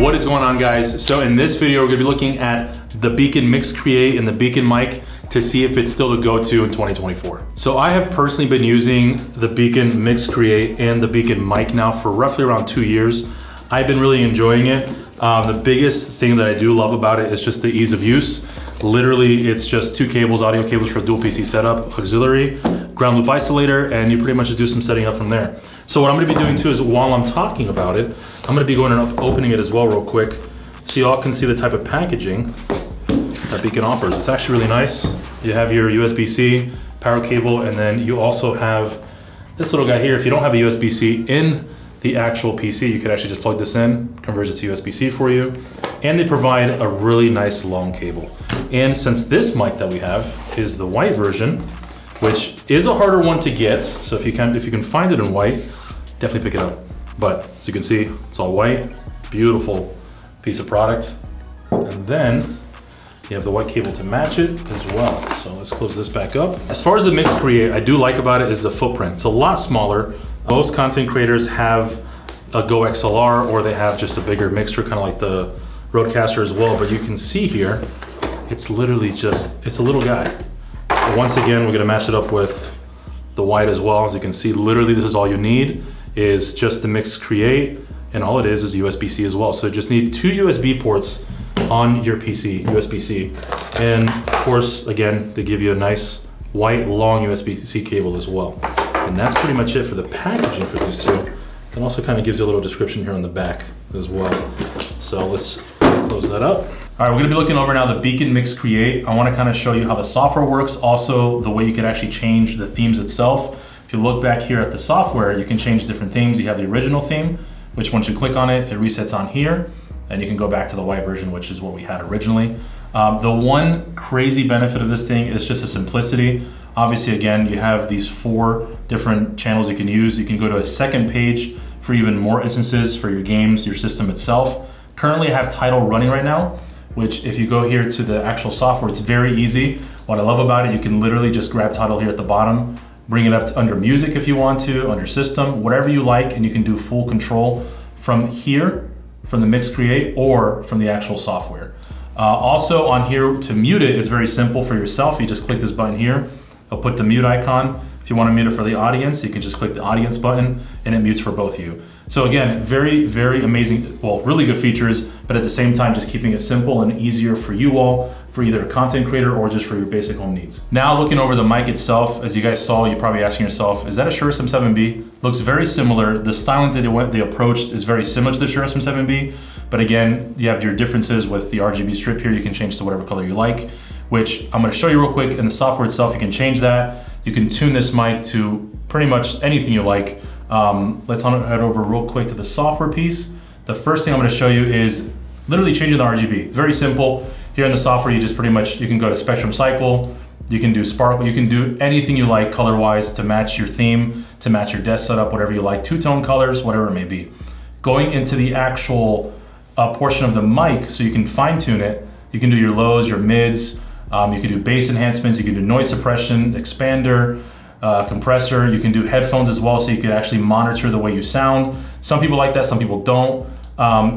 What is going on, guys? So in this video, we're gonna be looking at the Beacn Mix Create and the Beacn Mic to see if it's still the go-to in 2024. So I have personally been using the Beacn Mix Create and the Beacn Mic now for roughly around 2 years. I've been really enjoying it. The biggest thing that I do love about it is just the ease of use. Literally, it's just 2 cables, audio cables for dual PC setup, auxiliary, ground loop isolator, and you pretty much just do some setting up from there. So what I'm gonna be doing too is while I'm talking about it, I'm gonna be going and opening it as well real quick so y'all can see the type of packaging that Beacn offers. It's actually really nice. You have your USB-C power cable, and then you also have this little guy here. If you don't have a USB-C in the actual PC, you could actually just plug this in, convert it to USB-C for you, and they provide a really nice long cable. And since this mic that we have is the white version, which is a harder one to get, so if you can find it in white, definitely pick it up. But as you can see, it's all white, beautiful piece of product. And then you have the white cable to match it as well. So let's close this back up. As far as the Mix Create, I do like about it is the footprint. It's a lot smaller. Most content creators have a Go XLR, or they have just a bigger mixer, kind of like the Rodecaster as well. But you can see here, it's literally just, it's a little guy. But once again, we're gonna match it up with the white as well. As you can see, literally this is all you need, is just the Mix Create, and all it is USB-C as well. So you just need 2 USB ports on your PC, USB-C. And of course, again, they give you a nice white long USB-C cable as well. And that's pretty much it for the packaging for these two. It also kind of gives you a little description here on the back as well. So let's close that up. All right, we're gonna be looking over now the Beacn Mix Create. I wanna kind of show you how the software works, also the way you can actually change the themes itself. If you look back here at the software, you can change different themes. You have the original theme, which once you click on it, it resets on here, and you can go back to the white version, which is what we had originally. The one crazy benefit of this thing is just the simplicity. Obviously, again, you have these 4 different channels you can use. You can go to a second page for even more instances for your games, your system itself. Currently, I have Tidal running right now, which if you go here to the actual software, it's very easy. What I love about it, you can literally just grab Tidal here at the bottom, bring it up to under music if you want to, under system, whatever you like, and you can do full control from here, from the Mix Create, or from the actual software. Also on here to mute it, it's very simple for yourself. You just click this button here. I'll put the mute icon. If you want to mute it for the audience, you can just click the audience button and it mutes for both of you. So again, very, very amazing, well, really good features, but at the same time, just keeping it simple and easier for you all, for either a content creator or just for your basic home needs. Now looking over the mic itself, as you guys saw, you're probably asking yourself, is that a Shure SM7B? Looks very similar. The styling that they approached is very similar to the Shure SM7B, but again, you have your differences with the RGB strip here. You can change to whatever color you like, which I'm gonna show you real quick. In the software itself, you can change that. You can tune this mic to pretty much anything you like. Let's head over real quick to the software piece. The first thing I'm gonna show you is literally changing the RGB. Very simple. Here in the software, you just pretty much, you can go to Spectrum Cycle, you can do Sparkle, you can do anything you like color-wise to match your theme, to match your desk setup, whatever you like, 2-tone colors, whatever it may be. Going into the actual portion of the mic, so you can fine tune it, you can do your lows, your mids, you can do bass enhancements, you can do noise suppression, expander, compressor, you can do headphones as well, so you can actually monitor the way you sound. Some people like that, some people don't.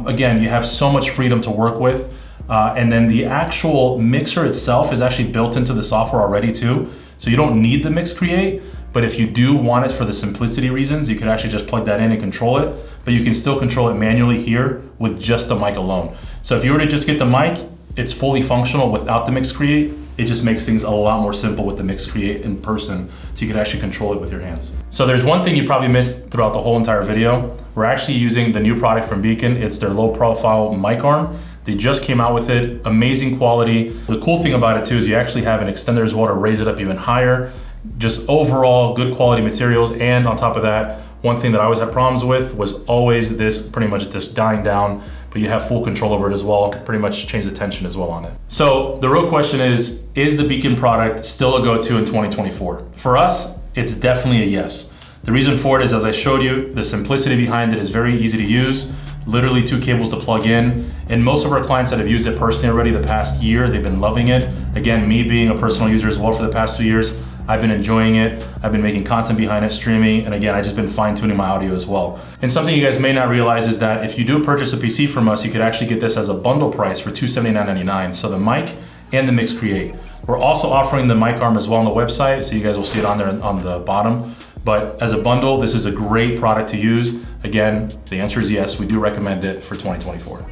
Again, you have so much freedom to work with. And then the actual mixer itself is actually built into the software already too. So you don't need the Mix Create, but if you do want it for the simplicity reasons, you could actually just plug that in and control it, but you can still control it manually here with just the mic alone. So if you were to just get the mic, it's fully functional without the Mix Create. It just makes things a lot more simple with the Mix Create in person, so you can actually control it with your hands. So there's one thing you probably missed throughout the whole entire video. We're actually using the new product from Beacn. It's their low profile mic arm. They just came out with it, amazing quality. The cool thing about it too is you actually have an extender as well to raise it up even higher. Just overall good quality materials, and on top of that, one thing that I always had problems with was always this, pretty much this dying down, but you have full control over it as well, pretty much change the tension as well on it. So the real question is the Beacn product still a go-to in 2024? For us, it's definitely a yes. The reason for it is, as I showed you, the simplicity behind it is very easy to use. Literally 2 cables to plug in. And most of our clients that have used it personally already the past year, they've been loving it. Again, me being a personal user as well for the past 2 years, I've been enjoying it. I've been making content behind it, streaming, and again, I've just been fine-tuning my audio as well. And something you guys may not realize is that if you do purchase a PC from us, you could actually get this as a bundle price for $279.99. So the mic and the Mix Create. We're also offering the mic arm as well on the website, so you guys will see it on there on the bottom. But as a bundle, this is a great product to use. Again, the answer is yes, we do recommend it for 2024.